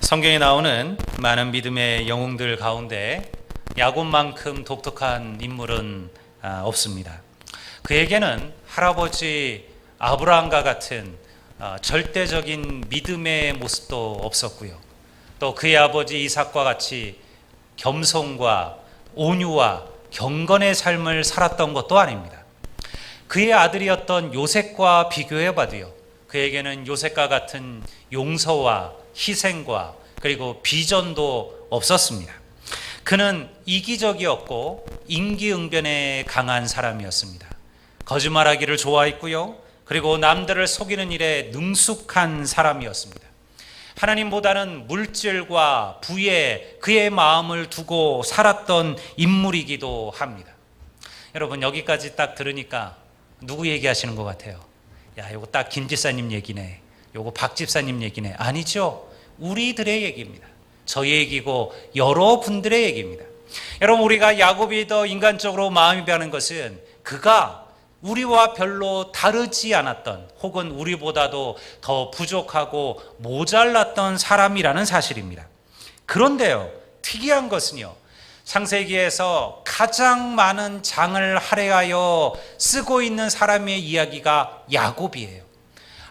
성경에 나오는 많은 믿음의 영웅들 가운데 야곱만큼 독특한 인물은 없습니다. 그에게는 할아버지 아브라함과 같은 절대적인 믿음의 모습도 없었고요. 또 그의 아버지 이삭과 같이 겸손과 온유와 경건의 삶을 살았던 것도 아닙니다. 그의 아들이었던 요셉과 비교해 봐도요, 그에게는 요셉과 같은 용서와 희생과 그리고 비전도 없었습니다. 그는 이기적이었고 임기응변에 강한 사람이었습니다. 거짓말하기를 좋아했고요, 그리고 남들을 속이는 일에 능숙한 사람이었습니다. 하나님보다는 물질과 부에 그의 마음을 두고 살았던 인물이기도 합니다. 여러분, 여기까지 딱 들으니까 누구 얘기하시는 것 같아요? 야, 요거 딱 김 집사님 얘기네, 요거 박 집사님 얘기네. 아니죠. 우리들의 얘기입니다. 저희 얘기고 여러분들의 얘기입니다. 여러분, 우리가 야곱이 더 인간적으로 마음이 변하는 것은 그가 우리와 별로 다르지 않았던, 혹은 우리보다도 더 부족하고 모자랐던 사람이라는 사실입니다. 그런데요, 특이한 것은요, 창세기에서 가장 많은 장을 할애하여 쓰고 있는 사람의 이야기가 야곱이에요.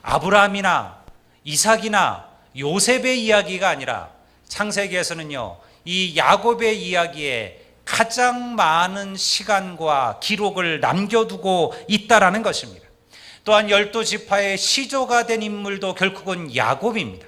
아브라함이나 이삭이나 요셉의 이야기가 아니라 창세기에서는요, 이 야곱의 이야기에 가장 많은 시간과 기록을 남겨두고 있다라는 것입니다. 또한 12지파의 시조가 된 인물도 결국은 야곱입니다.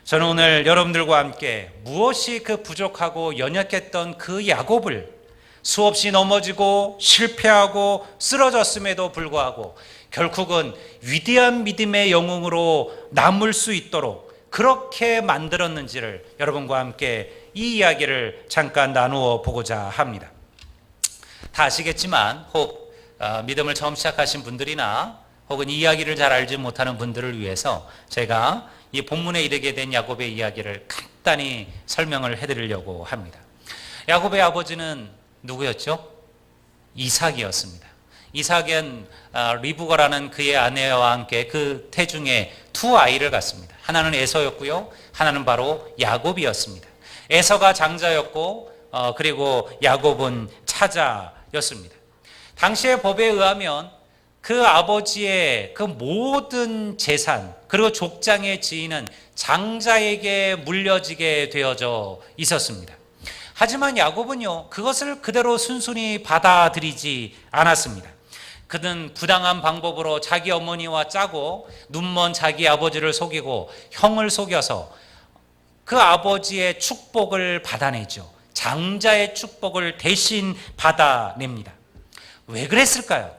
저는 오늘 여러분들과 함께 무엇이 그 부족하고 연약했던 그 야곱을 수없이 넘어지고 실패하고 쓰러졌음에도 불구하고 결국은 위대한 믿음의 영웅으로 남을 수 있도록 그렇게 만들었는지를 여러분과 함께 이 이야기를 잠깐 나누어 보고자 합니다. 다 아시겠지만 혹 믿음을 처음 시작하신 분들이나 혹은 이 이야기를 잘 알지 못하는 분들을 위해서 제가 이 본문에 이르게 된 야곱의 이야기를 간단히 설명을 해드리려고 합니다. 야곱의 아버지는 누구였죠? 이삭이었습니다. 이삭은 리브가라는 그의 아내와 함께 그 태중에 두 아이를 갖습니다. 하나는 에서였고요, 하나는 바로 야곱이었습니다. 에서가 장자였고 그리고 야곱은 차자였습니다. 당시의 법에 의하면 그 아버지의 그 모든 재산 그리고 족장의 지위는 장자에게 물려지게 되어져 있었습니다. 하지만 야곱은요, 그것을 그대로 순순히 받아들이지 않았습니다. 그는 부당한 방법으로 자기 어머니와 짜고 눈먼 자기 아버지를 속이고 형을 속여서 그 아버지의 축복을 받아내죠. 장자의 축복을 대신 받아냅니다. 왜 그랬을까요?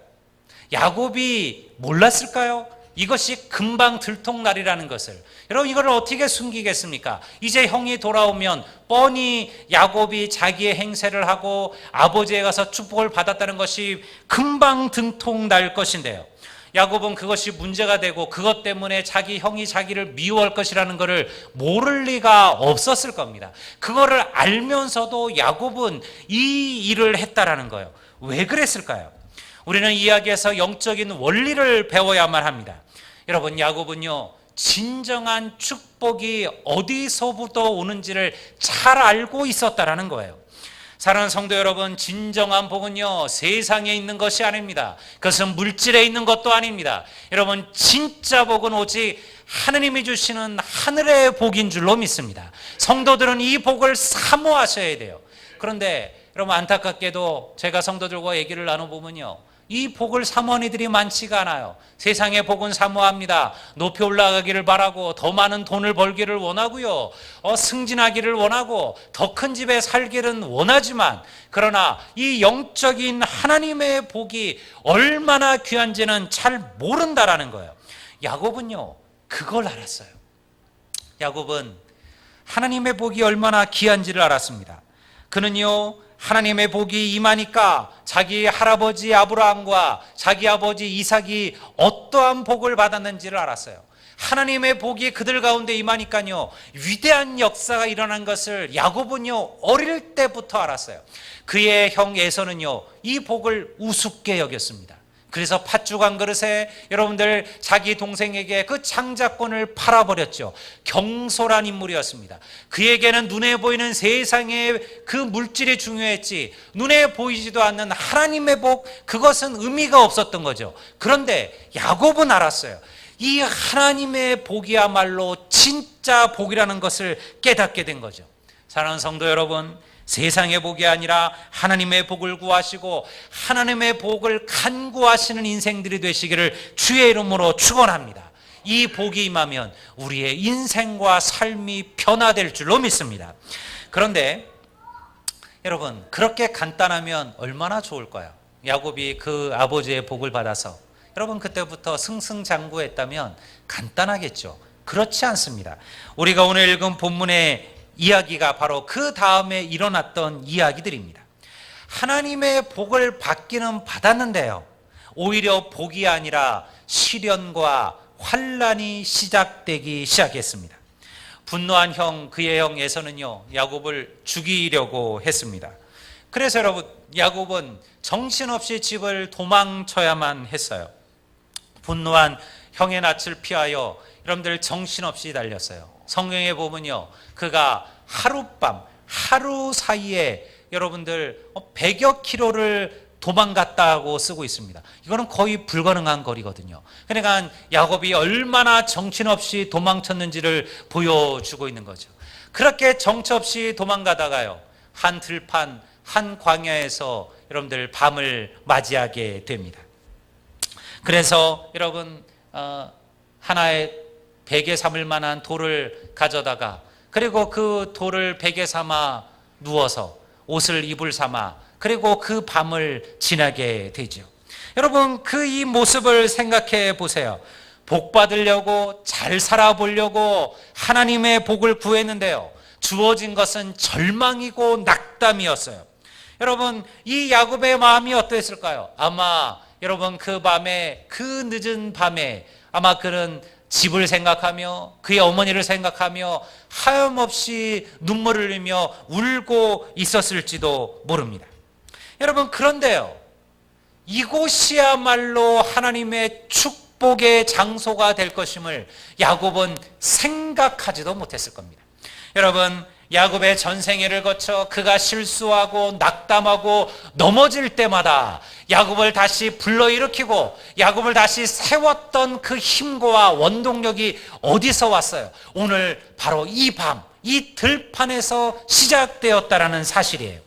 야곱이 몰랐을까요? 이것이 금방 들통날이라는 것을. 여러분, 이걸 어떻게 숨기겠습니까? 이제 형이 돌아오면 뻔히 야곱이 자기의 행세를 하고 아버지에 가서 축복을 받았다는 것이 금방 들통날 것인데요, 야곱은 그것이 문제가 되고 그것 때문에 자기 형이 자기를 미워할 것이라는 것을 모를 리가 없었을 겁니다. 그거를 알면서도 야곱은 이 일을 했다라는 거예요. 왜 그랬을까요? 우리는 이야기에서 영적인 원리를 배워야만 합니다. 여러분, 야곱은요, 진정한 축복이 어디서부터 오는지를 잘 알고 있었다라는 거예요. 사랑하는 성도 여러분, 진정한 복은요, 세상에 있는 것이 아닙니다. 그것은 물질에 있는 것도 아닙니다. 여러분, 진짜 복은 오직 하느님이 주시는 하늘의 복인 줄로 믿습니다. 성도들은 이 복을 사모하셔야 돼요. 그런데 여러분, 안타깝게도 제가 성도들과 얘기를 나눠보면요, 이 복을 사모하는 이들이 많지가 않아요. 세상의 복은 사모합니다. 높이 올라가기를 바라고, 더 많은 돈을 벌기를 원하고요, 승진하기를 원하고, 더 큰 집에 살기를 원하지만, 그러나 이 영적인 하나님의 복이 얼마나 귀한지는 잘 모른다라는 거예요. 야곱은요, 그걸 알았어요. 야곱은 하나님의 복이 얼마나 귀한지를 알았습니다. 그는요, 하나님의 복이 임하니까 자기 할아버지 아브라함과 자기 아버지 이삭이 어떠한 복을 받았는지를 알았어요. 하나님의 복이 그들 가운데 임하니까요, 위대한 역사가 일어난 것을 야곱은요, 어릴 때부터 알았어요. 그의 형 에서는요, 이 복을 우습게 여겼습니다. 그래서 팥죽 한 그릇에 여러분들 자기 동생에게 그 장자권을 팔아버렸죠. 경솔한 인물이었습니다. 그에게는 눈에 보이는 세상의 그 물질이 중요했지 눈에 보이지도 않는 하나님의 복, 그것은 의미가 없었던 거죠. 그런데 야곱은 알았어요. 이 하나님의 복이야말로 진짜 복이라는 것을 깨닫게 된 거죠. 사랑하는 성도 여러분, 세상의 복이 아니라 하나님의 복을 구하시고 하나님의 복을 간구하시는 인생들이 되시기를 주의 이름으로 축원합니다. 이 복이 임하면 우리의 인생과 삶이 변화될 줄로 믿습니다. 그런데 여러분, 그렇게 간단하면 얼마나 좋을까요? 야곱이 그 아버지의 복을 받아서 여러분 그때부터 승승장구했다면 간단하겠죠. 그렇지 않습니다. 우리가 오늘 읽은 본문의 이야기가 바로 그 다음에 일어났던 이야기들입니다. 하나님의 복을 받기는 받았는데요, 오히려 복이 아니라 시련과 환난이 시작되기 시작했습니다. 분노한 그의 형 에서는요, 야곱을 죽이려고 했습니다. 그래서 여러분, 야곱은 정신없이 집을 도망쳐야만 했어요. 분노한 형의 낯을 피하여 여러분들 정신없이 달렸어요. 성경에 보면요, 그가 하룻밤, 하루 사이에 여러분들 100여 킬로를 도망갔다고 쓰고 있습니다. 이거는 거의 불가능한 거리거든요. 그러니까 야곱이 얼마나 정신없이 도망쳤는지를 보여주고 있는 거죠. 그렇게 정처없이 도망가다가요, 한 들판, 한 광야에서 여러분들 밤을 맞이하게 됩니다. 그래서 여러분, 하나의 베개 삼을 만한 돌을 가져다가, 그리고 그 돌을 베개 삼아 누워서 옷을 이불 삼아, 그리고 그 밤을 지나게 되죠. 여러분, 그 이 모습을 생각해 보세요. 복 받으려고, 잘 살아보려고 하나님의 복을 구했는데요, 주어진 것은 절망이고 낙담이었어요. 여러분, 이 야곱의 마음이 어떠했을까요? 아마 여러분 그 밤에, 그 늦은 밤에 아마 그는 집을 생각하며 그의 어머니를 생각하며 하염없이 눈물을 흘리며 울고 있었을지도 모릅니다. 여러분, 그런데요, 이곳이야말로 하나님의 축복의 장소가 될 것임을 야곱은 생각하지도 못했을 겁니다. 여러분, 야곱의 전생애를 거쳐 그가 실수하고 낙담하고 넘어질 때마다 야곱을 다시 불러일으키고 야곱을 다시 세웠던 그 힘과 원동력이 어디서 왔어요? 오늘 바로 이 밤, 이 들판에서 시작되었다라는 사실이에요.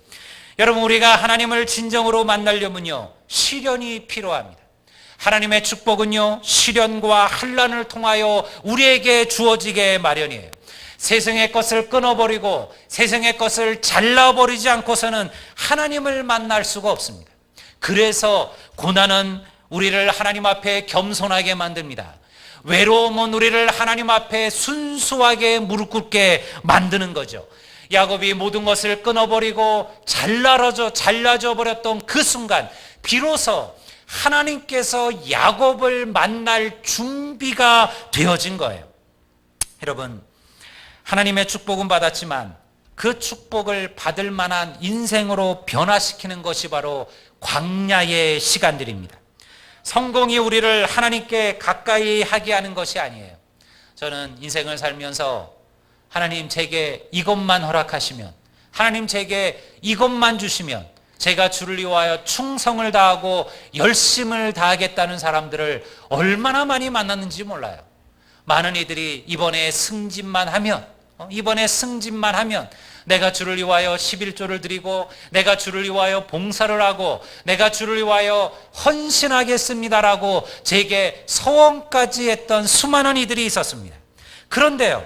여러분, 우리가 하나님을 진정으로 만나려면요, 시련이 필요합니다. 하나님의 축복은요, 시련과 환난을 통하여 우리에게 주어지게 마련이에요. 세상의 것을 끊어버리고 세상의 것을 잘라버리지 않고서는 하나님을 만날 수가 없습니다. 그래서 고난은 우리를 하나님 앞에 겸손하게 만듭니다. 외로움은 우리를 하나님 앞에 순수하게 무릎 꿇게 만드는 거죠. 야곱이 모든 것을 끊어버리고 잘라져 버렸던 그 순간 비로소 하나님께서 야곱을 만날 준비가 되어진 거예요. 여러분, 하나님의 축복은 받았지만 그 축복을 받을 만한 인생으로 변화시키는 것이 바로 광야의 시간들입니다. 성공이 우리를 하나님께 가까이 하게 하는 것이 아니에요. 저는 인생을 살면서 하나님 제게 이것만 허락하시면, 하나님 제게 이것만 주시면 제가 주를 위하여 충성을 다하고 열심을 다하겠다는 사람들을 얼마나 많이 만났는지 몰라요. 많은 이들이 이번에 승진만 하면 내가 주를 위하여 11조를 드리고 내가 주를 위하여 봉사를 하고 내가 주를 위하여 헌신하겠습니다라고 제게 서원까지 했던 수많은 이들이 있었습니다. 그런데요,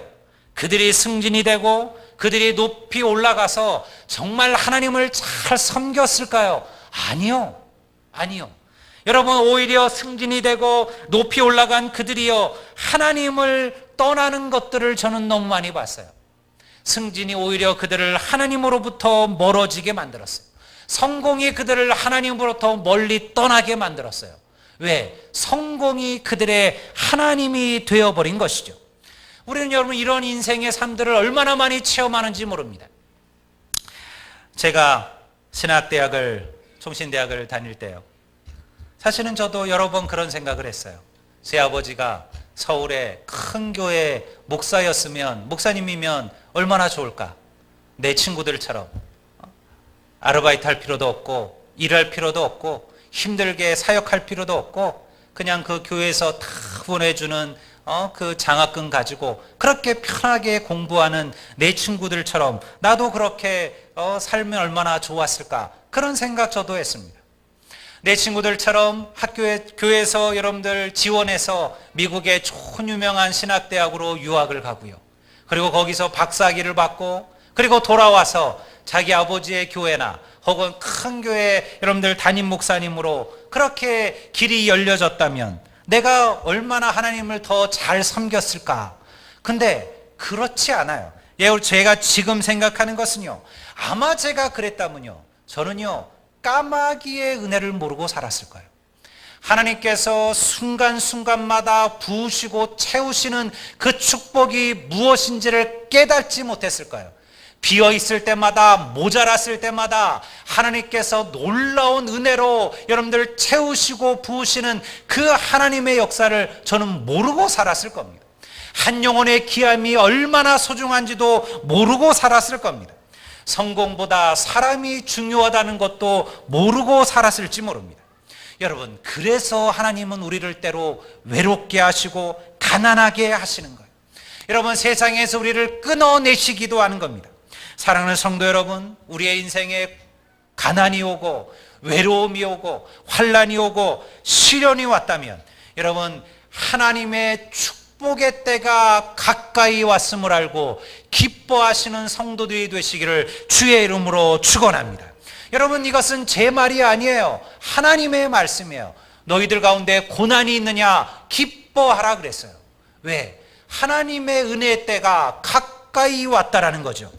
그들이 승진이 되고 그들이 높이 올라가서 정말 하나님을 잘 섬겼을까요? 아니요. 여러분, 오히려 승진이 되고 높이 올라간 그들이요, 하나님을 떠나는 것들을 저는 너무 많이 봤어요. 승진이 오히려 그들을 하나님으로부터 멀어지게 만들었어요. 성공이 그들을 하나님으로부터 멀리 떠나게 만들었어요. 왜? 성공이 그들의 하나님이 되어버린 것이죠. 우리는 여러분 이런 인생의 삶들을 얼마나 많이 체험하는지 모릅니다. 제가 신학대학을, 총신대학을 다닐 때요, 사실은 저도 여러 번 그런 생각을 했어요. 제 아버지가 서울의 큰 교회 목사님이면 얼마나 좋을까. 내 친구들처럼 아르바이트 할 필요도 없고 일할 필요도 없고 힘들게 사역할 필요도 없고 그냥 그 교회에서 다 보내주는 그 장학금 가지고 그렇게 편하게 공부하는 내 친구들처럼 나도 그렇게 살면 얼마나 좋았을까. 그런 생각 저도 했습니다. 내 친구들처럼 교회에서 여러분들 지원해서 미국의 좋은 유명한 신학대학으로 유학을 가고요. 그리고 거기서 박사학위를 받고 그리고 돌아와서 자기 아버지의 교회나 혹은 큰 교회 여러분들 담임 목사님으로 그렇게 길이 열려졌다면 내가 얼마나 하나님을 더 잘 섬겼을까. 근데 그렇지 않아요. 제가 지금 생각하는 것은요, 아마 제가 그랬다면요, 저는요 까마귀의 은혜를 모르고 살았을 거예요. 하나님께서 순간순간마다 부으시고 채우시는 그 축복이 무엇인지를 깨닫지 못했을 거예요. 비어있을 때마다, 모자랐을 때마다 하나님께서 놀라운 은혜로 여러분들 채우시고 부으시는 그 하나님의 역사를 저는 모르고 살았을 겁니다. 한 영혼의 귀함이 얼마나 소중한지도 모르고 살았을 겁니다. 성공보다 사람이 중요하다는 것도 모르고 살았을지 모릅니다. 여러분, 그래서 하나님은 우리를 때로 외롭게 하시고 가난하게 하시는 거예요. 여러분, 세상에서 우리를 끊어내시기도 하는 겁니다. 사랑하는 성도 여러분, 우리의 인생에 가난이 오고 외로움이 오고 환난이 오고 시련이 왔다면 여러분, 하나님의 축복의 때가 가까이 왔음을 알고 기뻐하시는 성도들이 되시기를 주의 이름으로 축원합니다. 여러분, 이것은 제 말이 아니에요. 하나님의 말씀이에요. 너희들 가운데 고난이 있느냐 기뻐하라 그랬어요. 왜? 하나님의 은혜의 때가 가까이 왔다라는 거죠.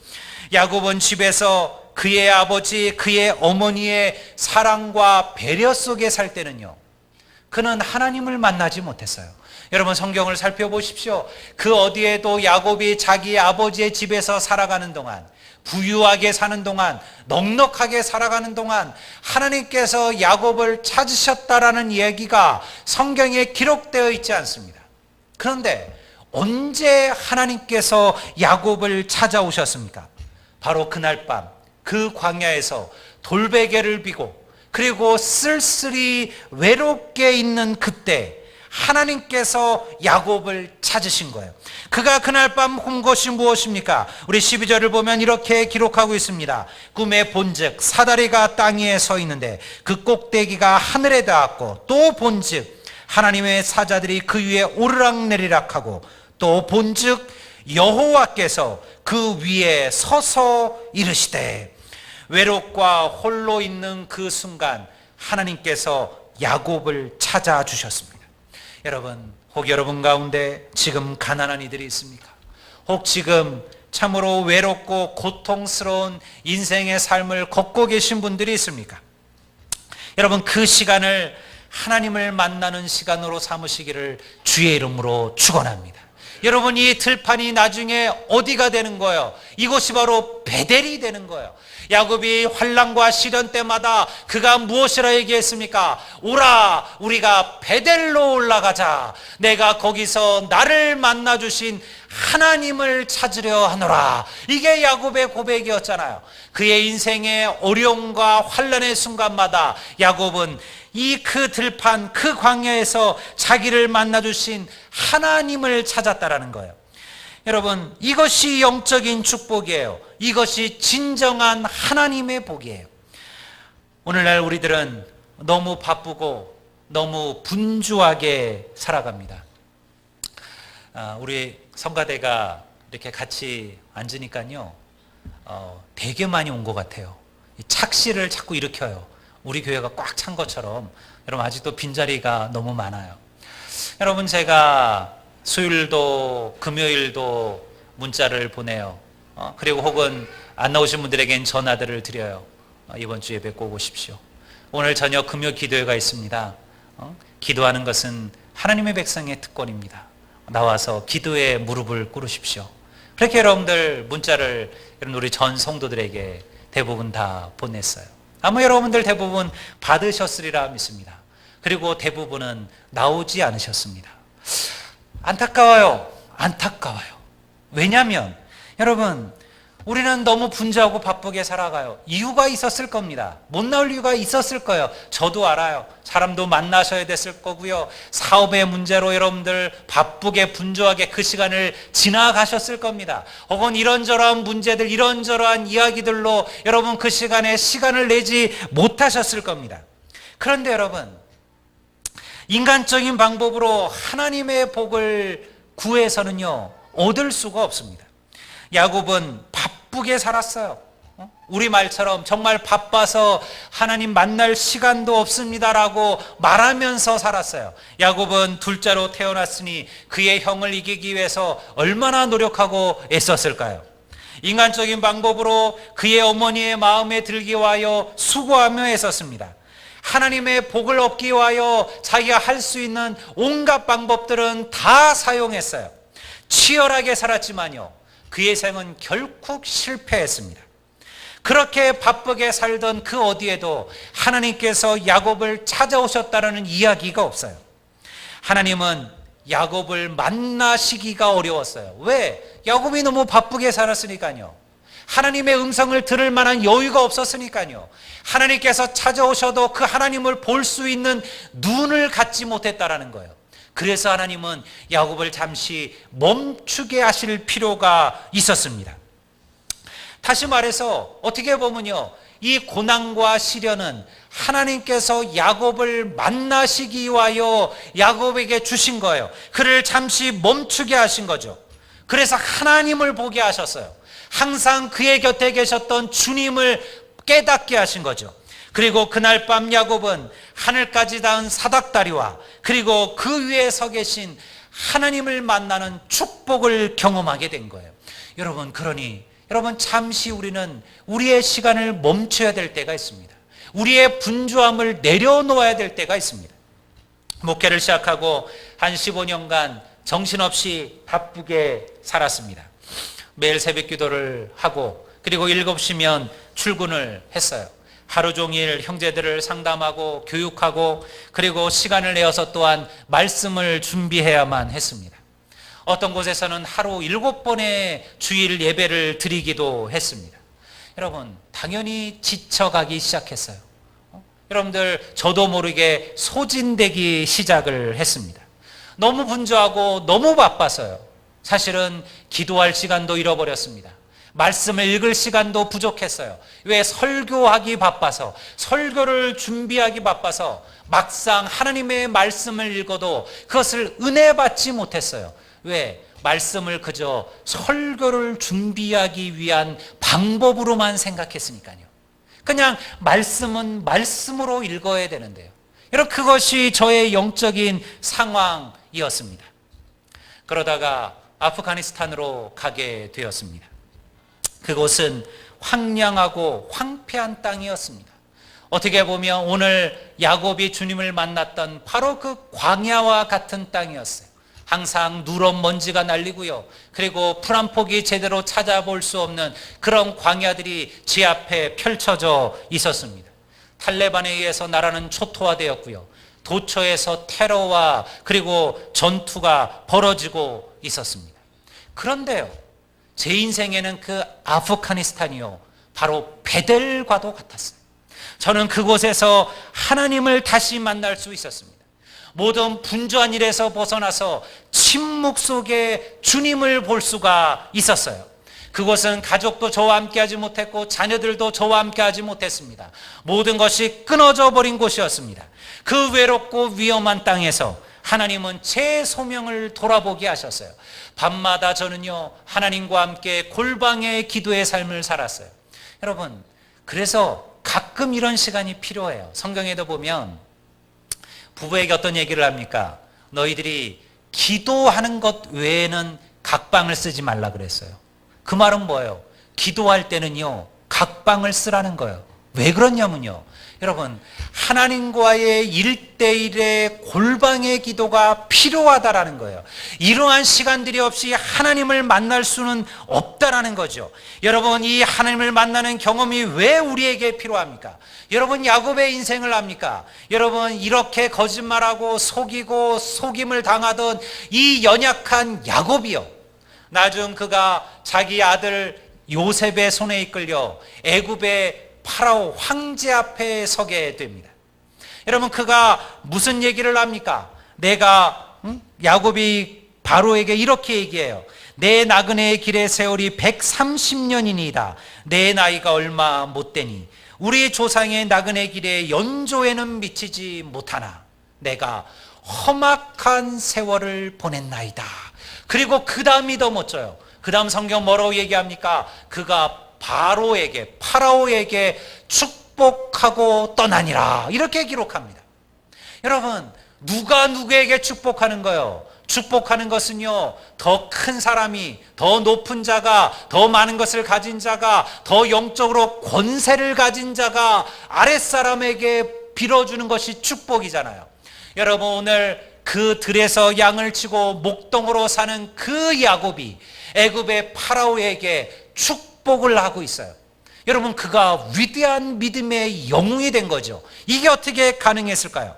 야곱은 집에서 그의 아버지, 그의 어머니의 사랑과 배려 속에 살 때는요, 그는 하나님을 만나지 못했어요. 여러분, 성경을 살펴보십시오. 그 어디에도 야곱이 자기 아버지의 집에서 살아가는 동안, 부유하게 사는 동안, 넉넉하게 살아가는 동안 하나님께서 야곱을 찾으셨다라는 얘기가 성경에 기록되어 있지 않습니다. 그런데 언제 하나님께서 야곱을 찾아오셨습니까? 바로 그날 밤 그 광야에서 돌베개를 비고 그리고 쓸쓸히 외롭게 있는 그때 하나님께서 야곱을 찾으신 거예요. 그가 그날 밤 본 것이 무엇입니까? 우리 12절을 보면 이렇게 기록하고 있습니다. 꿈에 본즉 사다리가 땅 위에 서 있는데 그 꼭대기가 하늘에 닿았고, 또 본즉 하나님의 사자들이 그 위에 오르락내리락 하고, 또 본즉 여호와께서 그 위에 서서 이르시되. 외롭과 홀로 있는 그 순간 하나님께서 야곱을 찾아주셨습니다. 여러분, 혹 여러분 가운데 지금 가난한 이들이 있습니까? 혹 지금 참으로 외롭고 고통스러운 인생의 삶을 걷고 계신 분들이 있습니까? 여러분, 그 시간을 하나님을 만나는 시간으로 삼으시기를 주의 이름으로 축원합니다. 여러분, 이 들판이 나중에 어디가 되는 거예요? 이곳이 바로 베델이 되는 거예요. 야곱이 환난과 시련 때마다 그가 무엇이라 얘기했습니까? 오라, 우리가 베델로 올라가자. 내가 거기서 나를 만나주신 하나님을 찾으려 하노라. 이게 야곱의 고백이었잖아요. 그의 인생의 어려움과 환난의 순간마다 야곱은 그 들판, 그 광야에서 자기를 만나주신 하나님을 찾았다라는 거예요. 여러분, 이것이 영적인 축복이에요. 이것이 진정한 하나님의 복이에요. 오늘날 우리들은 너무 바쁘고 너무 분주하게 살아갑니다. 우리 성가대가 이렇게 같이 앉으니까요, 되게 많이 온 것 같아요. 착시를 자꾸 일으켜요. 우리 교회가 꽉 찬 것처럼. 여러분, 아직도 빈자리가 너무 많아요. 여러분, 제가 수요일도 금요일도 문자를 보내요. 그리고 혹은 안 나오신 분들에겐 전화들을 드려요. 이번 주에 뵙고 오십시오. 오늘 저녁 금요 기도회가 있습니다. 기도하는 것은 하나님의 백성의 특권입니다. 나와서 기도에 무릎을 꿇으십시오. 그렇게 여러분들 문자를 우리 전 성도들에게 대부분 다 보냈어요. 아마 여러분들 대부분 받으셨으리라 믿습니다. 그리고 대부분은 나오지 않으셨습니다. 안타까워요. 안타까워요. 왜냐하면 여러분, 우리는 너무 분주하고 바쁘게 살아가요. 이유가 있었을 겁니다. 못 나올 이유가 있었을 거예요. 저도 알아요. 사람도 만나셔야 됐을 거고요. 사업의 문제로 여러분들 바쁘게 분주하게 그 시간을 지나가셨을 겁니다. 혹은 이런저런 문제들, 이런저런 이야기들로 여러분 그 시간에 시간을 내지 못하셨을 겁니다. 그런데 여러분, 인간적인 방법으로 하나님의 복을 구해서는요, 얻을 수가 없습니다. 야곱은 바쁘게 살았어요. 우리 말처럼 정말 바빠서 하나님 만날 시간도 없습니다라고 말하면서 살았어요. 야곱은 둘째로 태어났으니 그의 형을 이기기 위해서 얼마나 노력하고 애썼을까요? 인간적인 방법으로 그의 어머니의 마음에 들기 위하여 수고하며 애썼습니다. 하나님의 복을 얻기 위하여 자기가 할 수 있는 온갖 방법들은 다 사용했어요. 치열하게 살았지만요, 그의 생은 결국 실패했습니다. 그렇게 바쁘게 살던 그 어디에도 하나님께서 야곱을 찾아오셨다는 이야기가 없어요. 하나님은 야곱을 만나시기가 어려웠어요. 왜? 야곱이 너무 바쁘게 살았으니까요. 하나님의 음성을 들을 만한 여유가 없었으니까요. 하나님께서 찾아오셔도 그 하나님을 볼 수 있는 눈을 갖지 못했다라는 거예요. 그래서 하나님은 야곱을 잠시 멈추게 하실 필요가 있었습니다. 다시 말해서 어떻게 보면요, 이 고난과 시련은 하나님께서 야곱을 만나시기 위하여 야곱에게 주신 거예요. 그를 잠시 멈추게 하신 거죠. 그래서 하나님을 보게 하셨어요. 항상 그의 곁에 계셨던 주님을 깨닫게 하신 거죠. 그리고 그날 밤 야곱은 하늘까지 닿은 사닥다리와 그리고 그 위에 서 계신 하나님을 만나는 축복을 경험하게 된 거예요. 여러분, 그러니 여러분, 잠시 우리는 우리의 시간을 멈춰야 될 때가 있습니다. 우리의 분주함을 내려놓아야 될 때가 있습니다. 목회를 시작하고 한 15년간 정신없이 바쁘게 살았습니다. 매일 새벽 기도를 하고 그리고 7시면 출근을 했어요. 하루 종일 형제들을 상담하고 교육하고 그리고 시간을 내어서 또한 말씀을 준비해야만 했습니다. 어떤 곳에서는 하루 7번의 주일 예배를 드리기도 했습니다. 여러분, 당연히 지쳐가기 시작했어요. 여러분들, 저도 모르게 소진되기 시작을 했습니다. 너무 분주하고 너무 바빠서요. 사실은 기도할 시간도 잃어버렸습니다. 말씀을 읽을 시간도 부족했어요. 왜? 설교하기 바빠서, 설교를 준비하기 바빠서 막상 하나님의 말씀을 읽어도 그것을 은혜 받지 못했어요. 왜? 말씀을 그저 설교를 준비하기 위한 방법으로만 생각했으니까요. 그냥 말씀은 말씀으로 읽어야 되는데요. 여러분, 그것이 저의 영적인 상황이었습니다. 그러다가 아프가니스탄으로 가게 되었습니다. 그곳은 황량하고 황폐한 땅이었습니다. 어떻게 보면 오늘 야곱이 주님을 만났던 바로 그 광야와 같은 땅이었어요. 항상 누런 먼지가 날리고요. 그리고 풀 한 폭이 제대로 찾아볼 수 없는 그런 광야들이 제 앞에 펼쳐져 있었습니다. 탈레반에 의해서 나라는 초토화되었고요. 도처에서 테러와 그리고 전투가 벌어지고 있었습니다. 그런데요, 제 인생에는 그 아프가니스탄이요, 바로 베델과도 같았어요. 저는 그곳에서 하나님을 다시 만날 수 있었습니다. 모든 분주한 일에서 벗어나서 침묵 속에 주님을 볼 수가 있었어요. 그곳은 가족도 저와 함께하지 못했고 자녀들도 저와 함께하지 못했습니다. 모든 것이 끊어져 버린 곳이었습니다. 그 외롭고 위험한 땅에서 하나님은 제 소명을 돌아보게 하셨어요. 밤마다 저는요, 하나님과 함께 골방의 기도의 삶을 살았어요. 여러분, 그래서 가끔 이런 시간이 필요해요. 성경에도 보면 부부에게 어떤 얘기를 합니까? 너희들이 기도하는 것 외에는 각방을 쓰지 말라 그랬어요. 그 말은 뭐예요? 기도할 때는요, 각방을 쓰라는 거예요. 왜 그러냐면요, 여러분, 하나님과의 1대1의 골방의 기도가 필요하다라는 거예요. 이러한 시간들이 없이 하나님을 만날 수는 없다라는 거죠. 여러분, 이 하나님을 만나는 경험이 왜 우리에게 필요합니까? 여러분, 야곱의 인생을 압니까? 여러분, 이렇게 거짓말하고 속이고 속임을 당하던 이 연약한 야곱이요, 나중 그가 자기 아들 요셉의 손에 이끌려 애굽의 파라오 황제 앞에 서게 됩니다. 여러분, 그가 무슨 얘기를 합니까? 야곱이 바로에게 이렇게 얘기해요. 내 나그네의 길의 세월이 130년이니이다. 내 나이가 얼마 못 되니 우리 조상의 나그네 길의 연조에는 미치지 못하나 내가 험악한 세월을 보냈나이다. 그리고 그 다음이 더 멋져요. 그 다음 성경 뭐라고 얘기합니까? 그가 파라오에게 축복하고 떠나니라, 이렇게 기록합니다. 여러분, 누가 누구에게 축복하는 거예요? 축복하는 것은요, 더 큰 사람이, 더 높은 자가, 더 많은 것을 가진 자가, 더 영적으로 권세를 가진 자가 아랫사람에게 빌어주는 것이 축복이잖아요. 여러분, 오늘 그 들에서 양을 치고 목동으로 사는 그 야곱이 애굽의 파라오에게 축복을 하고 있어요. 여러분, 그가 위대한 믿음의 영웅이 된 거죠. 이게 어떻게 가능했을까요?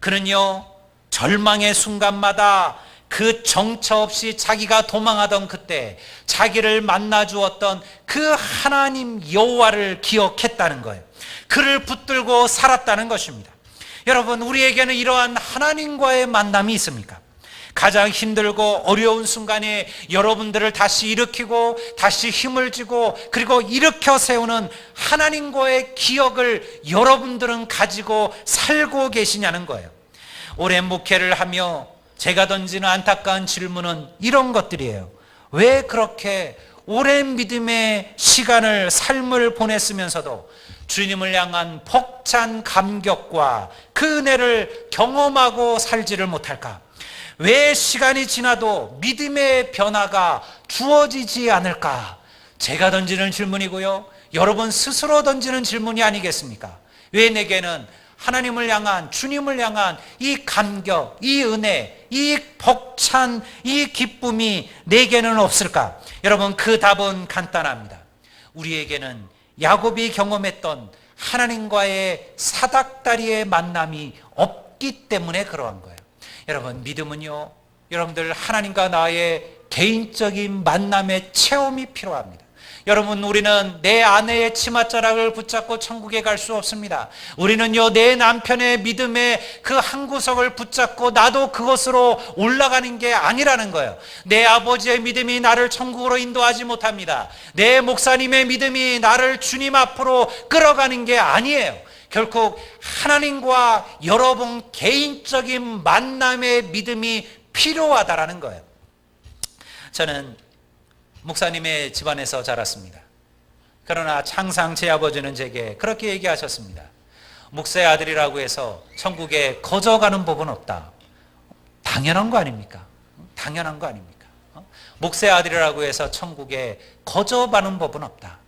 그는요, 절망의 순간마다 그 정처 없이 자기가 도망하던 그때 자기를 만나 주었던 그 하나님 여호와를 기억했다는 거예요. 그를 붙들고 살았다는 것입니다. 여러분, 우리에게는 이러한 하나님과의 만남이 있습니까? 가장 힘들고 어려운 순간에 여러분들을 다시 일으키고 다시 힘을 주고 그리고 일으켜 세우는 하나님과의 기억을 여러분들은 가지고 살고 계시냐는 거예요. 오랜 목회를 하며 제가 던지는 안타까운 질문은 이런 것들이에요. 왜 그렇게 오랜 믿음의 시간을, 삶을 보냈으면서도 주님을 향한 벅찬 감격과 그 은혜를 경험하고 살지를 못할까? 왜 시간이 지나도 믿음의 변화가 주어지지 않을까? 제가 던지는 질문이고요, 여러분 스스로 던지는 질문이 아니겠습니까? 왜 내게는 하나님을 향한, 주님을 향한 이 감격, 이 은혜, 이 벅찬 이 기쁨이 내게는 없을까? 여러분, 그 답은 간단합니다. 우리에게는 야곱이 경험했던 하나님과의 사닥다리의 만남이 없기 때문에 그러한 거예요. 여러분, 믿음은요, 여러분들 하나님과 나의 개인적인 만남의 체험이 필요합니다. 여러분, 우리는 내 아내의 치맛자락을 붙잡고 천국에 갈 수 없습니다. 우리는요, 내 남편의 믿음의 그 한 구석을 붙잡고 나도 그것으로 올라가는 게 아니라는 거예요. 내 아버지의 믿음이 나를 천국으로 인도하지 못합니다. 내 목사님의 믿음이 나를 주님 앞으로 끌어가는 게 아니에요. 결국 하나님과 여러분 개인적인 만남의 믿음이 필요하다라는 거예요. 저는 목사님의 집안에서 자랐습니다. 그러나 항상 제 아버지는 제게 그렇게 얘기하셨습니다. 목사의 아들이라고 해서 천국에 거저가는 법은 없다. 당연한 거 아닙니까? 당연한 거 아닙니까? 목사의 아들이라고 해서 천국에 거저가는 법은 없다.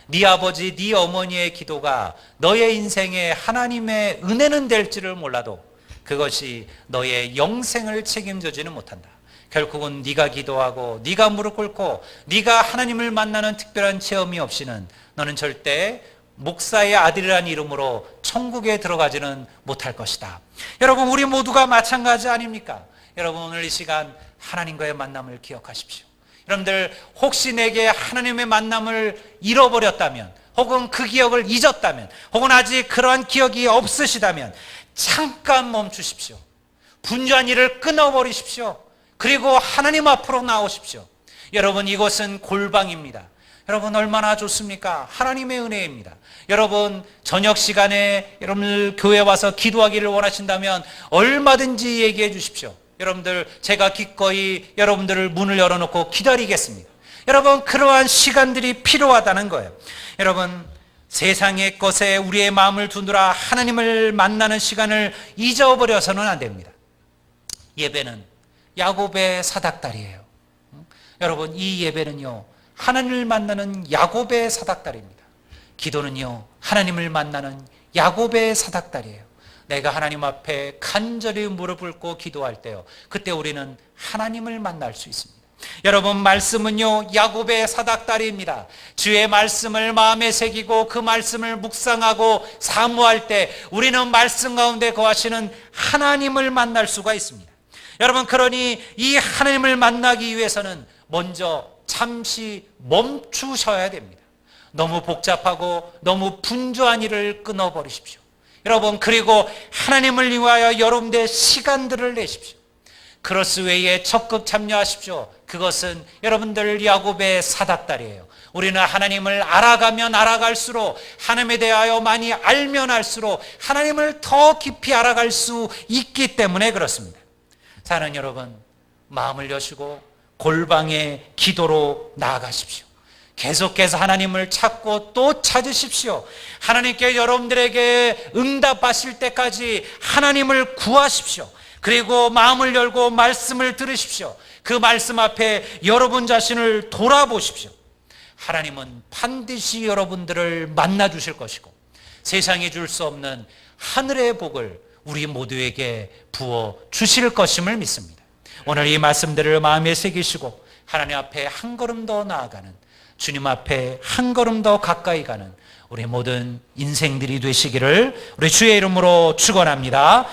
네 아버지, 네 어머니의 기도가 너의 인생에 하나님의 은혜는 될지를 몰라도 그것이 너의 영생을 책임져지는 못한다. 결국은 네가 기도하고 네가 무릎 꿇고 네가 하나님을 만나는 특별한 체험이 없이는 너는 절대 목사의 아들이라는 이름으로 천국에 들어가지는 못할 것이다. 여러분, 우리 모두가 마찬가지 아닙니까? 여러분, 오늘 이 시간 하나님과의 만남을 기억하십시오. 여러분들, 혹시 내게 하나님의 만남을 잃어버렸다면, 혹은 그 기억을 잊었다면, 혹은 아직 그러한 기억이 없으시다면 잠깐 멈추십시오. 분주한 일을 끊어버리십시오. 그리고 하나님 앞으로 나오십시오. 여러분, 이곳은 골방입니다. 여러분, 얼마나 좋습니까? ha나님의 은혜입니다. 여러분, 저녁 시간에 여러분들 교회 와서 기도하기를 원하신다면 얼마든지 얘기해 주십시오. 여러분들, 제가 기꺼이 여러분들을 문을 열어놓고 기다리겠습니다. 여러분, 그러한 시간들이 필요하다는 거예요. 여러분, 세상의 것에 우리의 마음을 두느라 하나님을 만나는 시간을 잊어버려서는 안 됩니다. 예배는 야곱의 사닥다리예요. 여러분, 이 예배는요, 하나님을 만나는 야곱의 사닥다리입니다. 기도는요, 하나님을 만나는 야곱의 사닥다리예요. 내가 하나님 앞에 간절히 무릎을 꿇고 기도할 때요, 그때 우리는 하나님을 만날 수 있습니다. 여러분, 말씀은요 야곱의 사닥다리입니다. 주의 말씀을 마음에 새기고 그 말씀을 묵상하고 사모할 때 우리는 말씀 가운데 거하시는 하나님을 만날 수가 있습니다. 여러분, 그러니 이 하나님을 만나기 위해서는 먼저 잠시 멈추셔야 됩니다. 너무 복잡하고 너무 분주한 일을 끊어버리십시오. 여러분, 그리고 하나님을 위하여 여러분들의 시간들을 내십시오. 크로스 웨이에 적극 참여하십시오. 그것은 여러분들 야곱의 사닥다리예요. 우리는 하나님을 알아가면 알아갈수록, 하나님에 대하여 많이 알면 알수록 하나님을 더 깊이 알아갈 수 있기 때문에 그렇습니다. 사는 여러분, 마음을 여시고 골방의 기도로 나아가십시오. 계속해서 하나님을 찾고 또 찾으십시오. 하나님께 여러분들에게 응답하실 때까지 하나님을 구하십시오. 그리고 마음을 열고 말씀을 들으십시오. 그 말씀 앞에 여러분 자신을 돌아보십시오. 하나님은 반드시 여러분들을 만나 주실 것이고 세상이 줄 수 없는 하늘의 복을 우리 모두에게 부어 주실 것임을 믿습니다. 오늘 이 말씀들을 마음에 새기시고 하나님 앞에 한 걸음 더 나아가는, 주님 앞에 한 걸음 더 가까이 가는 우리 모든 인생들이 되시기를 우리 주의 이름으로 축원합니다.